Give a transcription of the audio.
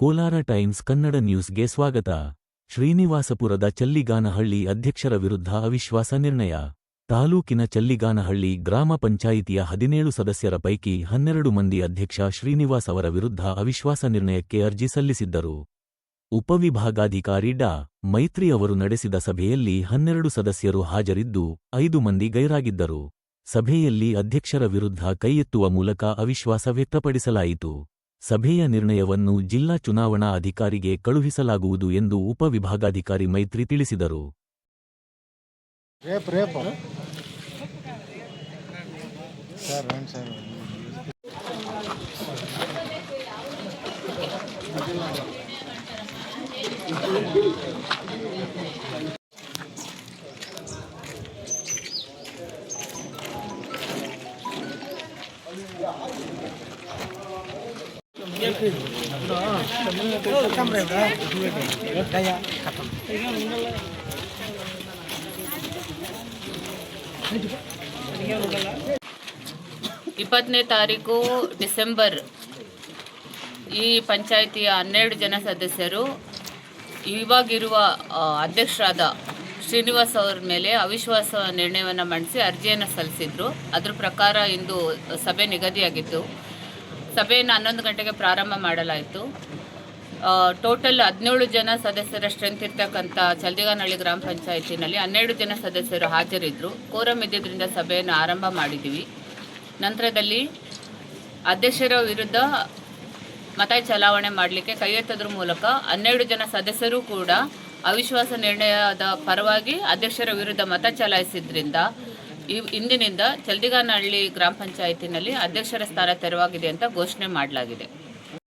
Kolar times Kannada ನ್ಯೂಸ್ಗೆ ಸ್ವಾಗತ. ಶ್ರೀನಿವಾಸಪುರದ ಚಲ್ಲಿಗಾನಹಳ್ಳಿ ಅಧ್ಯಕ್ಷರ ವಿರುದ್ಧ ಅವಿಶ್ವಾಸ ನಿರ್ಣಯ. ತಾಲೂಕಿನ ಚಲ್ಲಿಗಾನಹಳ್ಳಿ ಗ್ರಾಮ ಪಂಚಾಯಿತಿಯ 17 ಸದಸ್ಯರ ಪೈಕಿ 12 ಮಂದಿ ಅಧ್ಯಕ್ಷ ಶ್ರೀನಿವಾಸ್ ಅವರ ವಿರುದ್ಧ ಅವಿಶ್ವಾಸ ನಿರ್ಣಯಕ್ಕೆ ಅರ್ಜಿ ಸಲ್ಲಿಸಿದ್ದರು. ಉಪವಿಭಾಗಾಧಿಕಾರಿ ಡಾ. ಮೈತ್ರಿ ಅವರು ನಡೆಸಿದ ಸಭೆಯಲ್ಲಿ 12 ಸದಸ್ಯರು ಹಾಜರಿದ್ದು 5 ಮಂದಿ ಗೈರಾಗಿದ್ದರು. ಸಭೆಯಲ್ಲಿ ಅಧ್ಯಕ್ಷರ ವಿರುದ್ಧ ಕೈಯೆತ್ತುವ ಮೂಲಕ ಅವಿಶ್ವಾಸ ವ್ಯಕ್ತಪಡಿಸಲಾಯಿತು. ಸಭೆಯ ನಿರ್ಣಯವನ್ನು ಜಿಲ್ಲಾ ಚುನಾವಣಾ ಅಧಿಕಾರಿಗೆ ಕಳುಹಿಸಲಾಗುವುದು ಎಂದು ಉಪವಿಭಾಗಾಧಿಕಾರಿ ಮೈತ್ರಿ ತಿಳಿಸಿದರು. ಇಪ್ಪತ್ತನೇ ತಾರೀಕು ಡಿಸೆಂಬರ್ ಈ ಪಂಚಾಯಿತಿಯ 12 ಜನ ಸದಸ್ಯರು ಇವಾಗಿರುವ ಅಧ್ಯಕ್ಷರಾದ ಶ್ರೀನಿವಾಸ್ ಅವರ ಮೇಲೆ ಅವಿಶ್ವಾಸ ನಿರ್ಣಯವನ್ನು ಮಂಡಿಸಿ ಅರ್ಜಿಯನ್ನು ಸಲ್ಲಿಸಿದ್ರು. ಅದರ ಪ್ರಕಾರ ಇಂದು ಸಭೆ ನಿಗದಿಯಾಗಿತ್ತು. ಸಭೆಯನ್ನು 11 ಗಂಟೆಗೆ ಪ್ರಾರಂಭ ಮಾಡಲಾಯಿತು. ಟೋಟಲ್ 17 ಜನ ಸದಸ್ಯರ ಸ್ಟ್ರೆಂತ್ ಇರ್ತಕ್ಕಂಥ ಚಲ್ಲಿಗಾನಹಳ್ಳಿ ಗ್ರಾಮ ಪಂಚಾಯಿತಿನಲ್ಲಿ 12 ಜನ ಸದಸ್ಯರು ಹಾಜರಿದ್ದರು. ಕೋರಂ ಇದ್ದಿದ್ದರಿಂದ ಸಭೆಯನ್ನು ಆರಂಭ ಮಾಡಿದ್ದೀವಿ. ನಂತರದಲ್ಲಿ ಅಧ್ಯಕ್ಷರ ವಿರುದ್ಧ ಮತ ಚಲಾವಣೆ ಮಾಡಲಿಕ್ಕೆ ಕೈ ಎತ್ತೋದ್ರ ಮೂಲಕ 12 ಜನ ಸದಸ್ಯರು ಕೂಡ ಅವಿಶ್ವಾಸ ನಿರ್ಣಯದ ಪರವಾಗಿ ಅಧ್ಯಕ್ಷರ ವಿರುದ್ಧ ಮತ ಚಲಾಯಿಸಿದ್ರಿಂದ ಇಂದಿನಿಂದ ಚಲ್ಲಿಗಾನಹಳ್ಳಿ ಗ್ರಾಮ ಪಂಚಾಯಿತಿನಲ್ಲಿ ಅಧ್ಯಕ್ಷರ ಸ್ಥಾನ ತೆರವಾಗಿದೆ ಅಂತ ಘೋಷಣೆ ಮಾಡಲಾಗಿದೆ.